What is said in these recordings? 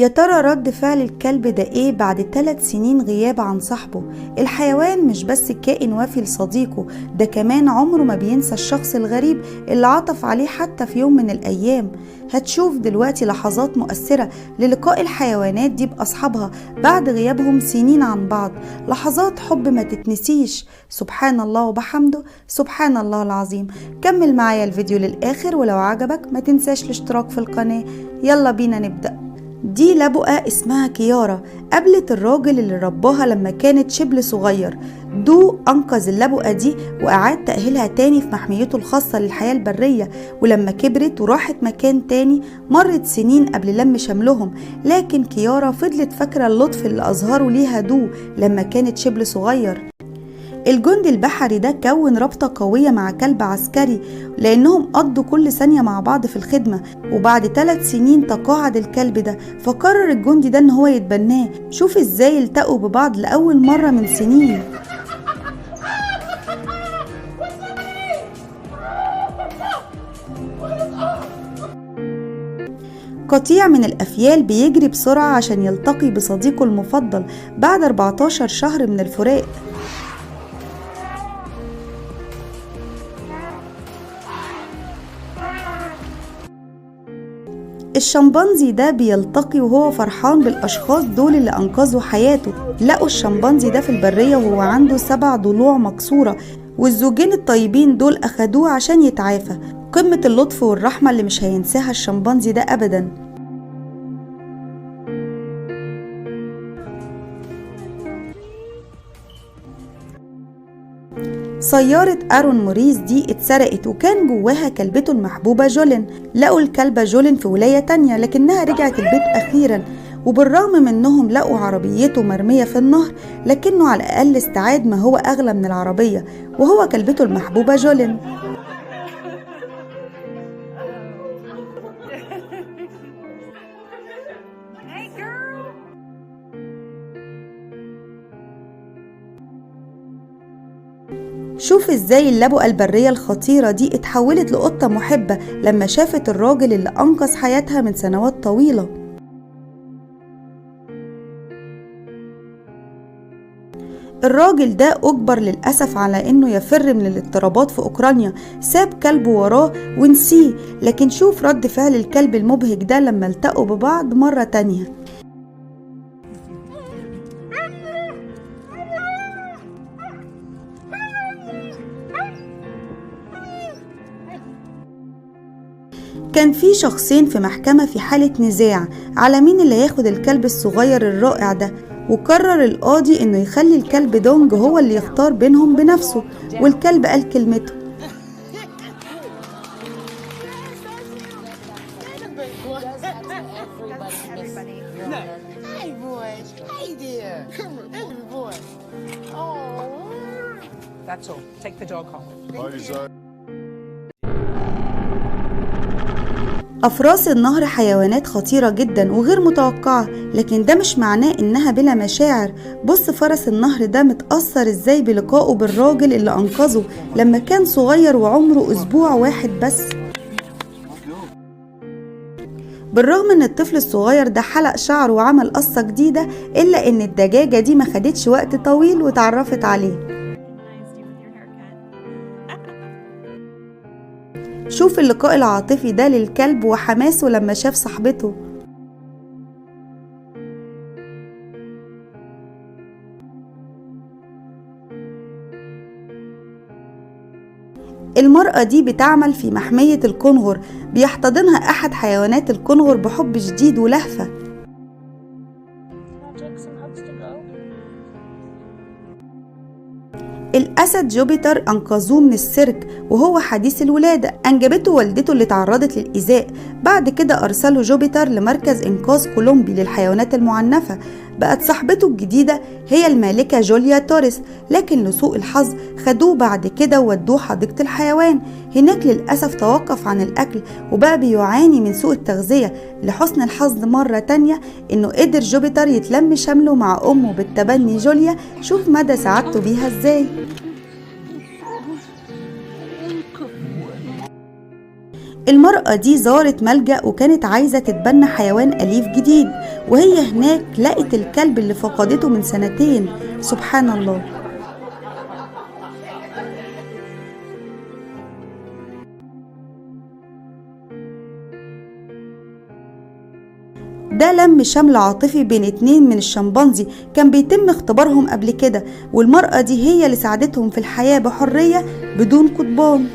يا ترى رد فعل الكلب ده ايه بعد 3 سنين غياب عن صاحبه؟ الحيوان مش بس كائن وفي لصديقه، ده كمان عمره ما بينسى الشخص الغريب اللي عطف عليه حتى في يوم من الأيام. هتشوف دلوقتي لحظات مؤثرة للقاء الحيوانات دي بأصحابها بعد غيابهم سنين عن بعض، لحظات حب ما تتنسيش. سبحان الله وبحمده، سبحان الله العظيم. كمل معايا الفيديو للآخر، ولو عجبك ما تنساش الاشتراك في القناة. يلا بينا نبدأ. دي لبؤة اسمها كيارا، قابلت الراجل اللي رباها لما كانت شبل صغير. دو أنقذ اللبؤة دي وأعاد تأهيلها تاني في محميته الخاصة للحياة البرية، ولما كبرت وراحت مكان تاني مرت سنين قبل لم شملهم، لكن كيارا فضلت فاكرة اللطف اللي أظهره ليها دو لما كانت شبل صغير. الجندي البحري ده كون رابطة قوية مع كلب عسكري لأنهم قضوا كل ثانية مع بعض في الخدمة، وبعد 3 سنين تقاعد الكلب ده، فقرر الجندي ده ان هو يتبناه. شوف ازاي التقوا ببعض لأول مرة من سنين. قطيع من الأفيال بيجري بسرعة عشان يلتقي بصديقه المفضل بعد 14 شهر من الفراق. الشمبانزي ده بيلتقي وهو فرحان بالأشخاص دول اللي أنقذوا حياته. لقوا الشمبانزي ده في البرية وهو عنده 7 ضلوع مكسورة، والزوجين الطيبين دول أخدوه عشان يتعافى. قمة اللطف والرحمة اللي مش هينساها الشمبانزي ده أبدا. سيارة أرون موريس دي اتسرقت وكان جواها كلبته المحبوبة جولين. لقوا الكلبة جولين في ولاية تانية لكنها رجعت البيت أخيرا، وبالرغم من انهم لقوا عربيته مرمية في النهر لكنه على الأقل استعاد ما هو أغلى من العربية، وهو كلبته المحبوبة جولين. شوف ازاي اللبؤة البرية الخطيرة دي اتحولت لقطة محبة لما شافت الراجل اللي أنقذ حياتها من سنوات طويلة. الراجل ده أجبر للأسف على إنه يفر من الاضطرابات في أوكرانيا، ساب كلبه وراه ونسيه، لكن شوف رد فعل الكلب المبهج ده لما التقوا ببعض مرة تانية. كان في شخصين في محكمة في حالة نزاع على مين اللي هياخد الكلب الصغير الرائع ده، وقرر القاضي انه يخلي الكلب دونج هو اللي يختار بينهم بنفسه، والكلب قال كلمته. أفراس النهر حيوانات خطيرة جدا وغير متوقعة، لكن ده مش معناه إنها بلا مشاعر. بص فرس النهر ده متأثر إزاي بلقائه بالراجل اللي أنقذه لما كان صغير وعمره أسبوع واحد بس. بالرغم إن الطفل الصغير ده حلق شعره وعمل قصة جديدة، إلا إن الدجاجة دي ما خدتش وقت طويل وتعرفت عليه. شوف اللقاء العاطفي ده للكلب وحماسه لما شاف صاحبته. المرأة دي بتعمل في محمية الكنغر، بيحتضنها أحد حيوانات الكنغر بحب شديد ولهفة. الأسد جوبيتر أنقذوه من السيرك وهو حديث الولادة، أنجبته والدته اللي تعرضت للإيذاء. بعد كده أرسله جوبيتر لمركز إنقاذ كولومبي للحيوانات المعنفة. بقت صاحبته الجديدة هي المالكة جوليا توريس، لكن لسوء الحظ خدوه بعد كده وودوه حديقة الحيوان. هناك للأسف توقف عن الأكل وبقى بيعاني من سوء التغذية. لحسن الحظ مرة تانية إنه قدر جوبيتر يتلم شمله مع أمه بالتبني جوليا. شوف مدى سعادته بيها إزاي. المرأة دي زارت ملجأ وكانت عايزة تتبنى حيوان أليف جديد، وهي هناك لقت الكلب اللي فقدته من سنتين. سبحان الله. ده لم شمل عاطفي بين 2 من الشمبانزي كان بيتم اختبارهم قبل كده، والمرأة دي هي اللي ساعدتهم في الحياة بحرية بدون قضبان.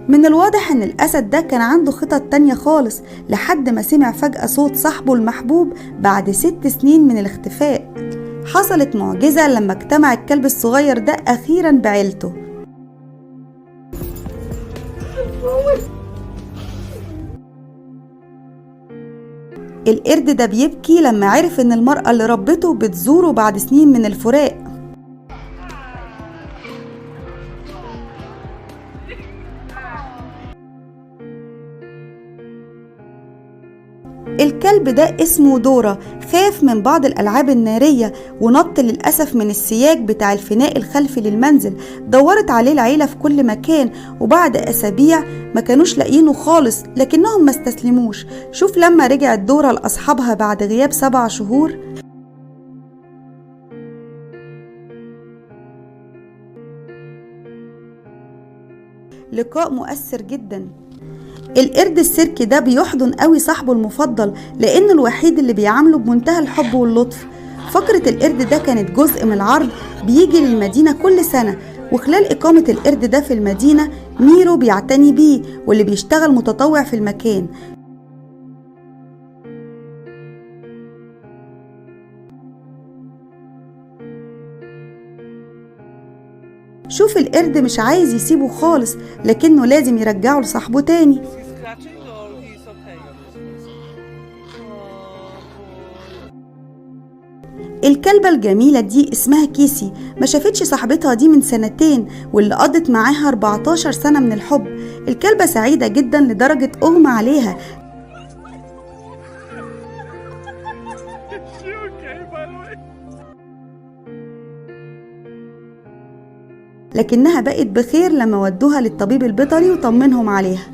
من الواضح ان الاسد ده كان عنده خطط تانية خالص، لحد ما سمع فجأة صوت صاحبه المحبوب بعد 6 سنين من الاختفاء. حصلت معجزة لما اجتمع الكلب الصغير ده اخيرا بعيلته. القرد ده بيبكي لما عرف ان المرأة اللي ربته بتزوره بعد سنين من الفراق. الكلب ده اسمه دورا، خاف من بعض الألعاب النارية ونط للأسف من السياج بتاع الفناء الخلفي للمنزل. دورت عليه العيلة في كل مكان، وبعد أسابيع ما كانوش لاقيينه خالص، لكنهم ما استسلموش. شوف لما رجعت دورا لأصحابها بعد غياب 7 شهور. لقاء مؤثر جدا. القرد السيركي ده بيحضن قوي صاحبه المفضل، لأنه الوحيد اللي بيعامله بمنتهى الحب واللطف. فقرة القرد ده كانت جزء من العرض بيجي للمدينة كل سنة، وخلال إقامة القرد ده في المدينة ميرو بيعتني بيه، واللي بيشتغل متطوع في المكان. شوف القرد مش عايز يسيبه خالص، لكنه لازم يرجعه لصاحبه تاني. الكلبة الجميلة دي اسمها كيسي، ما شافتش صاحبتها دي من 2 سنين، واللي قضت معاها 14 سنة من الحب. الكلبة سعيدة جدا لدرجة أغمى عليها، لكنها بقت بخير لما ودوها للطبيب البيطري وطمنهم عليها.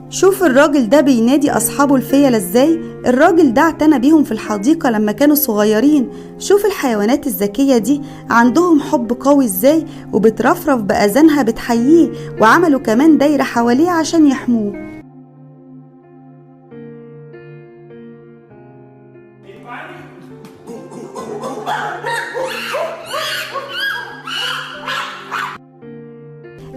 شوف الراجل ده بينادي أصحابه الفيلة ازاي. الراجل ده اعتنى بيهم في الحديقة لما كانوا صغيرين. شوف الحيوانات الذكية دي عندهم حب قوي ازاي، وبترفرف بأذانها بتحييه، وعملوا كمان دايرة حواليه عشان يحموه.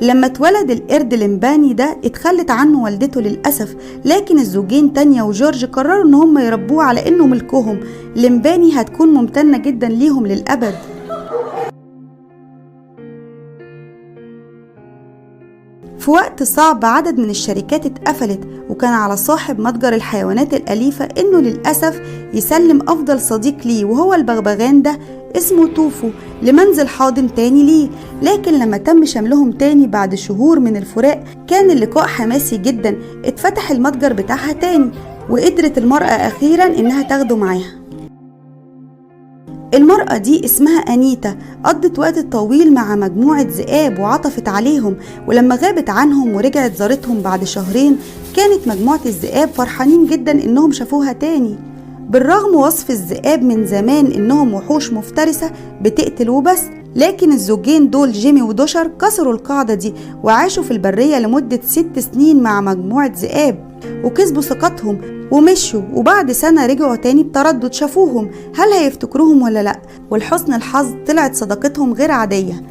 لما اتولد القرد لمباني ده اتخلت عنه والدته للأسف، لكن الزوجين تانيا وجورج قرروا ان هم يربوه على انه ملكهم. لمباني هتكون ممتنة جدا ليهم للأبد. في وقت صعب عدد من الشركات اتقفلت، وكان على صاحب متجر الحيوانات الأليفة انه للأسف يسلم افضل صديق ليه، وهو البغبغان ده اسمه توفو، لمنزل حاضن تاني ليه. لكن لما تم شملهم تاني بعد شهور من الفراق كان اللقاء حماسي جدا. اتفتح المتجر بتاعها تاني، وقدرت المرأة أخيرا إنها تاخده معاها. المرأة دي اسمها أنيتا، قضت وقت طويل مع مجموعة ذئاب وعطفت عليهم، ولما غابت عنهم ورجعت زارتهم بعد 2 شهور كانت مجموعة الذئاب فرحانين جدا إنهم شافوها تاني. بالرغم وصف الذئاب من زمان إنهم وحوش مفترسة بتقتل وبس، لكن الزوجين دول جيمي ودوشر كسروا القاعدة دي وعاشوا في البرية لمدة 6 سنين مع مجموعة ذئاب، وكسبوا ثقتهم ومشوا. وبعد سنة رجعوا تاني بتردد، شافوهم هل هيفتكروهم ولا لأ، ولحسن الحظ طلعت صداقتهم غير عادية.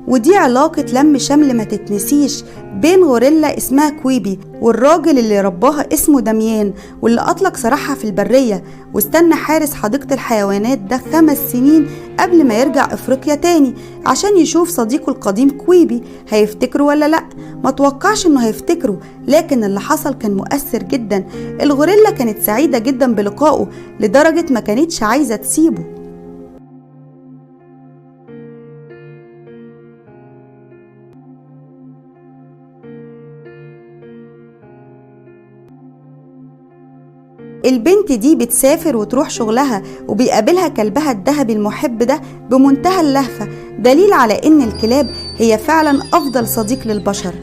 ودي علاقة لم شمل ما تتنسيش بين غوريلا اسمها كويبي والراجل اللي رباها اسمه داميان، واللي أطلق سراحها في البرية، واستنى حارس حديقة الحيوانات ده 5 سنين قبل ما يرجع إفريقيا تاني عشان يشوف صديقه القديم كويبي هيفتكره ولا لأ. ما توقعش إنه هيفتكره، لكن اللي حصل كان مؤثر جدا. الغوريلا كانت سعيدة جدا بلقائه لدرجة ما كانتش عايزة تسيبه. البنت دي بتسافر وتروح شغلها وبيقابلها كلبها الذهبي المحب ده بمنتهى اللهفة، دليل على إن الكلاب هي فعلا أفضل صديق للبشر.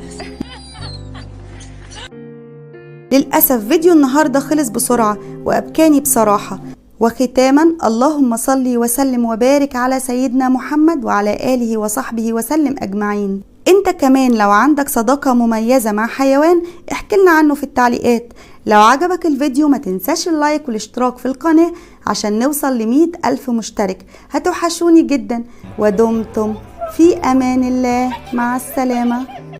للأسف فيديو النهاردة خلص بسرعة وأبكاني بصراحة. وختاما، اللهم صل وسلم وبارك على سيدنا محمد وعلى آله وصحبه وسلم أجمعين. انت كمان لو عندك صداقة مميزة مع حيوان احكي لنا عنه في التعليقات. لو عجبك الفيديو ما تنساش اللايك والاشتراك في القناة عشان نوصل ل100,000 مشترك. هتوحشوني جدا، ودمتم في أمان الله. مع السلامة.